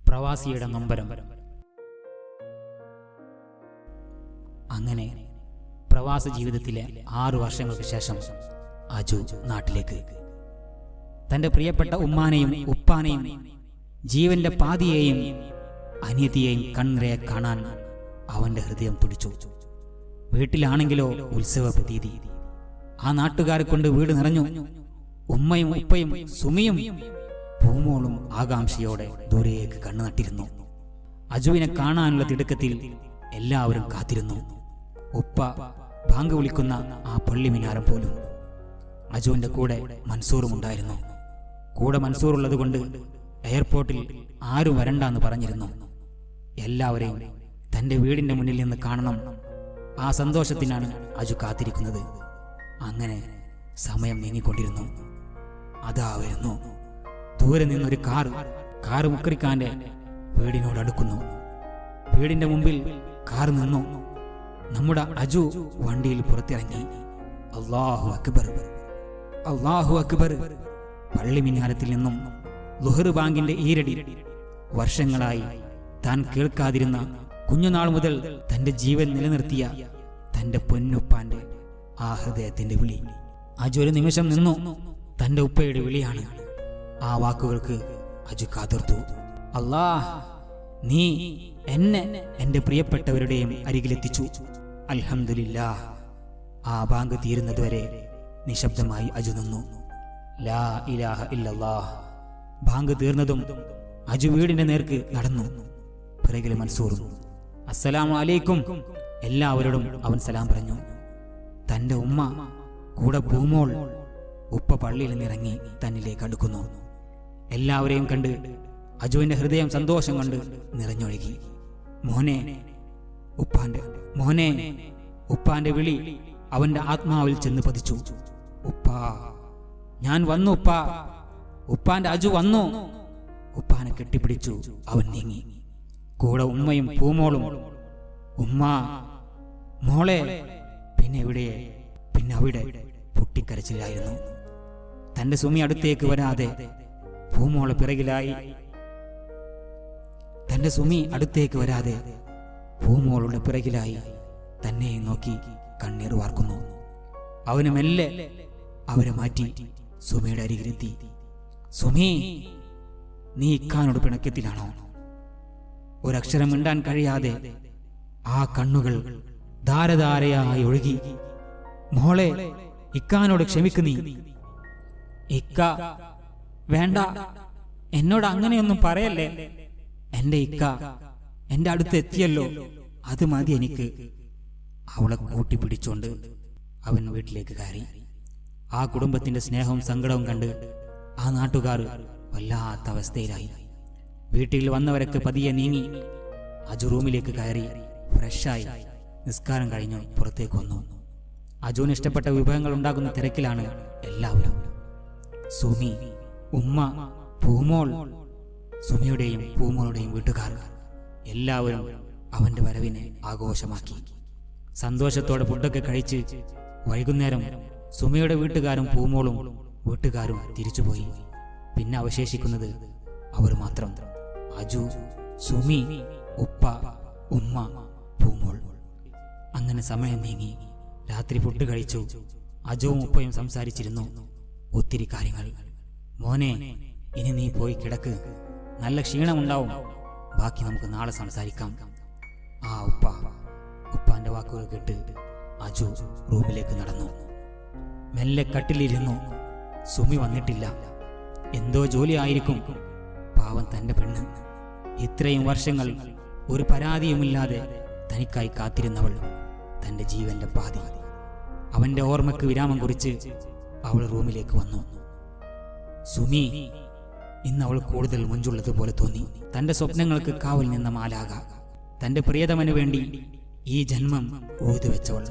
പ്രവാസിയുടെ നൊമ്പരം. അങ്ങനെ പ്രവാസ ജീവിതത്തിലെ 6 വർഷങ്ങൾക്ക് ശേഷം അജു നാട്ടിലേക്ക്. തൻ്റെ പ്രിയപ്പെട്ട ഉമ്മാനെയും ഉപ്പാനെയും ജീവന്റെ പാതിയെയും അനിയത്തിയെയും കണ്ണിരെ കാണാൻ അവൻ്റെ ഹൃദയം തുടിച്ചു. വീട്ടിലാണെങ്കിലോ ഉത്സവ പ്രതീതി. ആ നാട്ടുകാരെ കൊണ്ട് വീട് നിറഞ്ഞു. ഉമ്മയും ഉപ്പയും സുമിയും പൂമോളും ആകാംക്ഷയോടെ ദൂരേക്ക് കണ്ണു നട്ടിരുന്നു. അജുവിനെ കാണാനുള്ള തിടുക്കത്തിൽ എല്ലാവരും കാത്തിരുന്നു. ഉപ്പ ബാങ്ക് വിളിക്കുന്ന ആ പള്ളി മിനാരം പോലും. അജുവിന്റെ കൂടെ മൻസൂറും ഉണ്ടായിരുന്നു. കൂടെ മൻസൂർ ഉള്ളത് കൊണ്ട് എയർപോർട്ടിൽ ആരും വരണ്ടെന്ന് പറഞ്ഞിരുന്നു. എല്ലാവരെയും തൻ്റെ വീടിന്റെ മുന്നിൽ നിന്ന് കാണണം. ആ സന്തോഷത്തിനാണ് അജു കാത്തിരിക്കുന്നത്. അങ്ങനെ സമയം നീങ്ങിക്കൊണ്ടിരുന്നു. അതാ വരുന്നു. ദൂരെ നിന്നൊരു കാറ് മുക്കരിക്കാന്റെ വീടിനോട് അടുക്കുന്നു. വീടിന്റെ മുമ്പിൽ കാർ നിന്നു. നമ്മുടെ അജു വണ്ടിയിൽ പുറത്തിറങ്ങി. അല്ലാഹു അക്ബർ, അല്ലാഹു അക്ബർ. പള്ളി മിനാരത്തിൽ നിന്നും ളുഹർ ബാങ്കിന്റെ ഈരടി. വർഷങ്ങളായി താൻ കേൾക്കാതിരുന്ന, കുഞ്ഞുനാൾ മുതൽ തന്റെ ജീവൻ നിലനിർത്തിയ തന്റെ പൊന്നുപ്പാന്റെ ആ ഹൃദയത്തിന്റെ വിളി. അജു ഒരു നിമിഷം നിന്നു. തന്റെ ഉപ്പയുടെ വിളിയാണ്. ആ വാക്കുകൾക്ക് അജു കാതോർത്തു. അല്ലാഹ്, നീ എന്നെ എന്റെ പ്രിയപ്പെട്ടവരുടെയും അരികിലെത്തിച്ചു. അൽഹംദുലില്ലാഹ്. ആ ബാങ്ക് തീരുന്നതുവരെ നിശബ്ദമായി അജു നിന്നു. ലാ ഇലാഹ ഇല്ലല്ലാഹ്. ബാങ്ക് തീർന്നതും അജു വീടിന്റെ നേർക്ക് നടന്നു. പിറകിൽ മൻസൂറും. അസ്സലാമു അലൈക്കും. എല്ലാവരോടും അവൻ സലാം പറഞ്ഞു. തന്റെ ഉമ്മ കൂടെ പൂമോൾ, ഉപ്പ പള്ളിയിൽ നിന്നിറങ്ങി തന്നിലേക്ക് അടുക്കുന്നു. എല്ലാവരെയും കണ്ട് അജുവിന്റെ ഹൃദയം സന്തോഷം കൊണ്ട് നിറഞ്ഞൊഴുകി. മോനെ, ഉപ്പാന്റെ വിളി അവന്റെ ആത്മാവിൽ ചെന്ന് പതിച്ചു. ഉപ്പാ, ഞാൻ വന്നു ഉപ്പാ. ഉപ്പാന്റെ അജു വന്നു. ഉപ്പാനെ കെട്ടിപ്പിടിച്ചു അവൻ നീങ്ങി. കൂടെ ഉമ്മയും പൂമോളും. ഉമ്മ, മോളെ. പിന്നെ അവിടെ പൊട്ടിക്കരച്ചിലായിരുന്നു. തന്റെ സുമി അടുത്തേക്ക് വരാതെ പൂമോളെ പിറകിലായി. തന്റെ സുമി അടുത്തേക്ക് വരാതെ പൂമോളുടെ പിറകിലായി തന്നെ നോക്കി കണ്ണീർ വാർക്കുന്നു. അവന് മെല്ലെ അവരെ മാറ്റി സുമിയുടെ അരികിലെത്തി. സുമി, നീ ഇക്കാനോട് പിണക്കത്തിലാണോ? ഒരക്ഷരം മിണ്ടാൻ കഴിയാതെ ആ കണ്ണുകൾ ധാരധാരയായി ഒഴുകി. മോളെ, ഇക്കാനോട് ക്ഷമിക്കു നീ. ഇക്ക, വേണ്ട, എന്നോട് അങ്ങനെയൊന്നും പറയല്ലേ. എന്റെ ഇക്ക എന്റെ അടുത്ത് എത്തിയല്ലോ, അത് മതി എനിക്ക്. അവളെ കൂട്ടിപ്പിടിച്ചോണ്ട് അവൻ വീട്ടിലേക്ക് കയറി. ആ കുടുംബത്തിന്റെ സ്നേഹവും സങ്കടവും കണ്ട് ആ നാട്ടുകാർ വല്ലാത്ത അവസ്ഥയിലായി. വീട്ടിൽ വന്നവരൊക്കെ പതിയെ നീങ്ങി. അജു റൂമിലേക്ക് കയറി ഫ്രഷായി നിസ്കാരം കഴിഞ്ഞു പുറത്തേക്ക് വന്നു. അജുവിന് ഇഷ്ടപ്പെട്ട വിഭവങ്ങൾ ഉണ്ടാക്കുന്ന തിരക്കിലാണ് എല്ലാവരും. സുമി, ഉമ്മ, പൂമോൾ, സുമിയുടെയും പൂമോളുടെയും വീട്ടുകാർ എല്ലാവരും അവന്റെ വരവിനെ ആഘോഷമാക്കി. സന്തോഷത്തോടെ ഫുഡൊക്കെ കഴിച്ച് വൈകുന്നേരം സുമിയുടെ വീട്ടുകാരും പൂമോളും വീട്ടുകാരും തിരിച്ചുപോയി. പിന്നെ അവശേഷിക്കുന്നത് അവർ മാത്രം. അജു, സുമി, ഉപ്പ, ഉമ്മ, പൂമോൾ. അങ്ങനെ സമയം നീങ്ങി. രാത്രി ഫുഡ് കഴിച്ചു. അജുവും ഉപ്പയും സംസാരിച്ചിരുന്നു ഒത്തിരി കാര്യങ്ങൾ. മോനെ, ഇനി നീ പോയി കിടക്ക്. നല്ല ക്ഷീണമുണ്ടാവും. ബാക്കി നമുക്ക് നാളെ സംസാരിക്കാം. ആ ഉപ്പാന്റെ വാക്കുകൾ കേട്ട് അജു റൂമിലേക്ക് നടന്നു. മെല്ലെ കട്ടിലിരുന്നു. സുമി വന്നിട്ടില്ല. എന്തോ ജോലി ആയിരിക്കും. പാവം തന്റെ പെണ്ണ്. ഇത്രയും വർഷങ്ങൾ ഒരു പരാതിയുമില്ലാതെ തനിക്കായി കാത്തിരുന്നവൾ, തന്റെ ജീവന്റെ പാതി. അവന്റെ ഓർമ്മയ്ക്ക് വിരാമം കുറിച്ച് അവൾ റൂമിലേക്ക് വന്നു. സുമി, ഇന്ന് അവൾ കൂടുതൽ മുഞ്ചുള്ളതുപോലെ തോന്നി. തന്റെ സ്വപ്നങ്ങൾക്ക് കാവൽ നിന്ന മാലാക, തന്റെ പ്രിയതമന് വേണ്ടി ഈ ജന്മം ഊതുവെച്ചവൾ.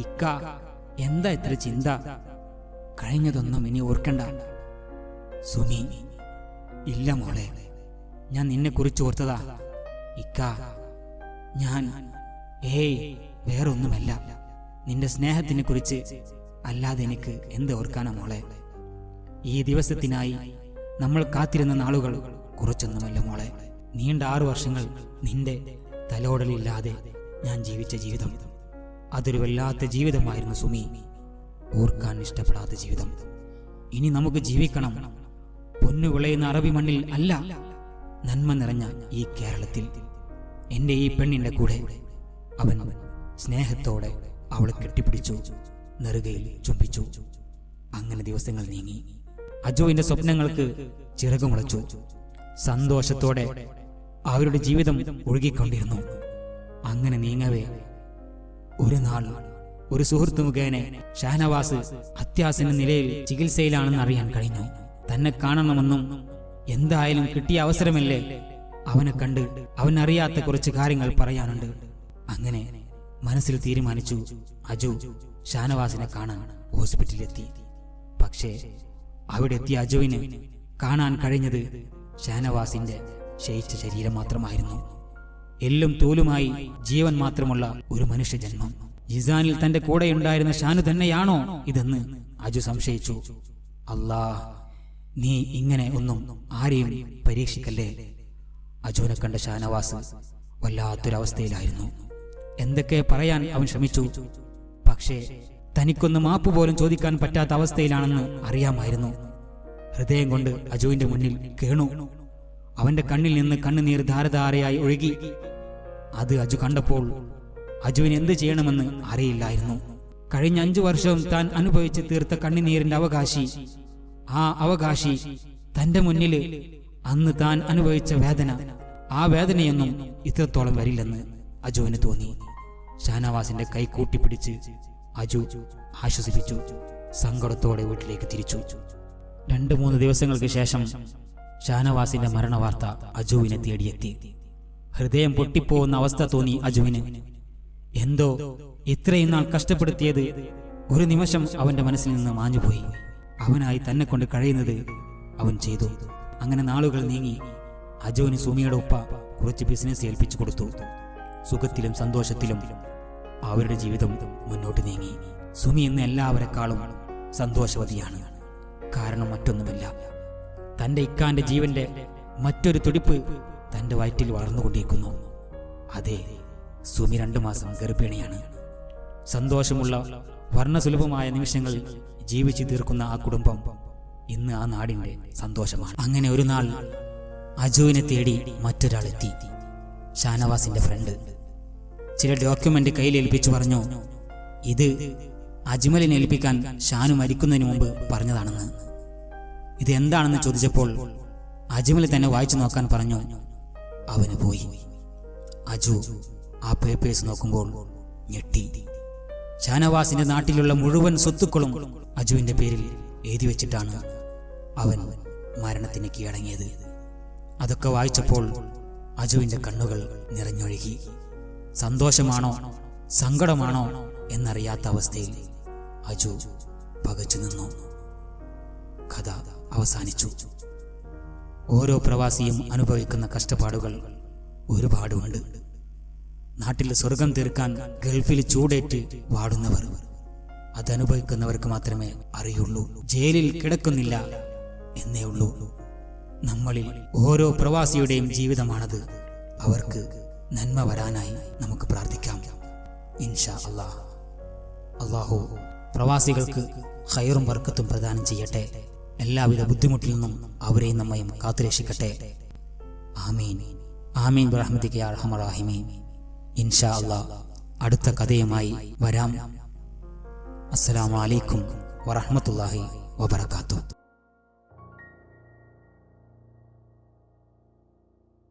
ഇക്ക, എന്താ ഇത്ര ചിന്ത? കഴിഞ്ഞതൊന്നും ഇനി ഓർക്കണ്ട. സുമി, ഇല്ല മോളെ, ഞാൻ നിന്നെ കുറിച്ച് ഓർത്തതാ. ഇക്ക, ഞാൻ വേറൊന്നുമല്ല. നിന്റെ സ്നേഹത്തിനെ കുറിച്ച് അല്ലാതെ എനിക്ക് എന്ത് ഓർക്കാനാ മോളെ. ഈ ദിവസത്തിനായി നമ്മൾ കാത്തിരുന്ന നാളുകൾ കുറച്ചൊന്നുമല്ല മോളെ. നീണ്ട 6 വർഷങ്ങൾ നിന്റെ തലോടലില്ലാതെ ഞാൻ ജീവിച്ച ജീവിതം, അതൊരു വല്ലാത്ത ജീവിതമായിരുന്നു സുമി. ഓർക്കാൻ ഇഷ്ടപ്പെടാത്ത ജീവിതം. ഇനി നമുക്ക് ജീവിക്കണം പൊന്നു വിളയുന്ന അറബി മണ്ണിൽ അല്ല, നന്മ നിറഞ്ഞ ഈ കേരളത്തിൽ. എൻ്റെ ഈ പെണ്ണിൻ്റെ കൂടെ. അവൻ സ്നേഹത്തോടെ അവളെ കെട്ടിപ്പിടിച്ചു, നെറുകയിൽ ചുംബിച്ചു. അങ്ങനെ ദിവസങ്ങൾ നീങ്ങി. അജുവിന്റെ സ്വപ്നങ്ങൾക്ക് ചിറകുമുളച്ചു. സന്തോഷത്തോടെ അവരുടെ ജീവിതം ഒഴുകിക്കൊണ്ടിരുന്നു. അങ്ങനെ നീങ്ങവേ ഒരു നാൾ ഒരു സുഹൃത്തു മുഖേന ഷാനവാസ് അത്യാസന്ന നിലയിൽ ചികിത്സയിലാണെന്ന് അറിയാൻ കഴിഞ്ഞു. തന്നെ കാണണമെന്നും എന്തായാലും കിട്ടിയ അവസരമല്ലേ, അവനെ കണ്ട് അവനറിയാത്ത കുറച്ച് കാര്യങ്ങൾ പറയാനുണ്ട്. അങ്ങനെ മനസ്സിൽ തീരുമാനിച്ചു അജു ഷാനവാസിനെ കാണാൻ ഹോസ്പിറ്റലിലെത്തി. പക്ഷേ അവിടെ എത്തിയ അജുവിന് കാണാൻ കഴിഞ്ഞത് ഷാനവാസിന്റെ ക്ഷയിച്ച ശരീരം മാത്രമായിരുന്നു. എല്ലും തോലുമായി ജീവൻ മാത്രമുള്ള ഒരു മനുഷ്യജന്മം. ജിസാനിൽ തന്റെ കൂടെയുണ്ടായിരുന്ന ഷാനു തന്നെയാണോ ഇതെന്ന് അജു സംശയിച്ചു. അല്ലാ, നീ ഇങ്ങനെ ഒന്നും ആരെയും പരീക്ഷിക്കല്ലേ. അജുവിനെ കണ്ട ഷാനവാസ് വല്ലാത്തൊരവസ്ഥയിലായിരുന്നു. എന്തൊക്കെ പറയാൻ അവൻ ശ്രമിച്ചു. പക്ഷേ തനിക്കൊന്ന് മാപ്പ് പോലും ചോദിക്കാൻ പറ്റാത്ത അവസ്ഥയിലാണെന്ന് അറിയാമായിരുന്നു. ഹൃദയം കൊണ്ട് അജുവിന്റെ മുന്നിൽ കേണു. അവന്റെ കണ്ണിൽ നിന്ന് കണ്ണുനീർ ധാരധാരയായി ഒഴുകി. അത് അജു കണ്ടപ്പോൾ അജുവിന് എന്ത് ചെയ്യണമെന്ന് അറിയില്ലായിരുന്നു. കഴിഞ്ഞ 5 വർഷവും താൻ അനുഭവിച്ച് തീർത്ത കണ്ണുനീരിന്റെ അവകാശി, ആ അവകാശി തന്റെ മുന്നിൽ അന്ന് താൻ അനുഭവിച്ച വേദന, ആ വേദനയൊന്നും ഇത്രത്തോളം വരില്ലെന്ന് അജുവിന് തോന്നി. ഷാനവാസിന്റെ കൈ കൂട്ടിപ്പിടിച്ച് അജു ആശ്വസിപ്പിച്ചു. സങ്കടത്തോടെ വീട്ടിലേക്ക് തിരിച്ചു. 2-3 ദിവസങ്ങൾക്ക് ശേഷം ഷാനവാസിന്റെ മരണവാർത്ത അജുവിനെ തേടിയെത്തി. ഹൃദയം പൊട്ടിപ്പോകുന്ന അവസ്ഥ തോന്നി അജുവിന്. എന്തോ ഇത്രയും നാൾ കഷ്ടപ്പെടുത്തിയത് ഒരു നിമിഷം അവന്റെ മനസ്സിൽ നിന്ന് മാഞ്ഞുപോയി. അവനായി തന്നെ കൊണ്ട് കഴിയുന്നത് അവൻ ചെയ്തു. അങ്ങനെ നാളുകൾ നീങ്ങി. അജുവിന് സുമിയുടെ ഉപ്പ കുറച്ച് ബിസിനസ് ഏൽപ്പിച്ചു കൊടുത്തു. സുഖത്തിലും സന്തോഷത്തിലും അവരുടെ ജീവിതം മുന്നോട്ട് നീങ്ങി. സുമി ഇന്ന് എല്ലാവരെക്കാളും സന്തോഷവതിയാണ്. കാരണം മറ്റൊന്നുമല്ല, തന്റെ ഇക്കാന്റെ ജീവന്റെ മറ്റൊരു തുടിപ്പ് തന്റെ വയറ്റിൽ വളർന്നുകൊണ്ടിരിക്കുന്നു. അതെ, സുമി 2 മാസം ഗർഭിണിയാണ്. സന്തോഷമുള്ള വർണ്ണസുലഭമായ നിമിഷങ്ങൾ ജീവിച്ചു തീർക്കുന്ന ആ കുടുംബം ഇന്ന് ആ നാടിന്റെ സന്തോഷമാണ്. അങ്ങനെ ഒരു നാൾ അജുവിനെ തേടി മറ്റൊരാളെത്തി. ഷാനവാസിന്റെ ഫ്രണ്ട് ചില ഡോക്യുമെന്റ് കയ്യിൽ ഏൽപ്പിച്ചു പറഞ്ഞു, ഇത് അജ്മലിനെ ഏൽപ്പിക്കാൻ ഷാനു മരിക്കുന്നതിന് മുമ്പ് പറഞ്ഞതാണെന്ന്. ഇത് എന്താണെന്ന് ചോദിച്ചപ്പോൾ അജ്മൽ തന്നെ വായിച്ചു നോക്കാൻ പറഞ്ഞു. അവന് പോയി. അജു ആ പേപ്പേഴ്സ് നോക്കുമ്പോൾ ഞെട്ടി. ഷാനവാസിന്റെ നാട്ടിലുള്ള മുഴുവൻ സ്വത്തുക്കളും അജുവിന്റെ പേരിൽ എഴുതി വെച്ചിട്ടാണ് അവൻ മരണത്തിന് കീഴടങ്ങിയത്. അതൊക്കെ വായിച്ചപ്പോൾ അജുവിന്റെ കണ്ണുകൾ നിറഞ്ഞൊഴുകി. സന്തോഷമാണോ സങ്കടമാണോ എന്നറിയാത്ത അവസ്ഥയിൽ അജു പകച്ചു നിന്നു. കഥ അവസാനിച്ചു. ഓരോ പ്രവാസിയും അനുഭവിക്കുന്ന കഷ്ടപ്പാടുകൾ ഒരുപാടുണ്ട്. നാട്ടിൽ സ്വർഗം തീർക്കാൻ ഗൾഫിൽ ചൂടേറ്റ് വാടുന്നവർ, അതനുഭവിക്കുന്നവർക്ക് മാത്രമേ അറിയുള്ളൂ. ജയിലിൽ കിടക്കുന്നില്ല എന്നേ ഉള്ളൂ. നമ്മളിൽ ഓരോ പ്രവാസിയുടെയും ജീവിതമാണത്. അവർക്ക് നന്മ വരാനായി നമുക്ക് പ്രാർത്ഥിക്കാം. ഇൻഷാ അല്ലാഹ്. അല്ലാഹു പ്രവാസികൾക്ക് ഖൈറും ബർക്കത്തും പ്രദാനം ചെയ്യട്ടെ. എല്ലാവിധ ബുദ്ധിമുട്ടിൽ നിന്നും അവരെയും നമ്മയും കാത്തുരക്ഷിക്കട്ടെ. ആമീൻ ആമീൻ ബിറഹ്മതിക യാ അർഹമർ റഹീമീൻ. ഇൻഷാ അല്ലാഹ് അടുത്ത കഥയുമായി വരാം. അസ്സലാമു അലൈക്കും വറഹ്മത്തുള്ളാഹി വബറകാതുഹു.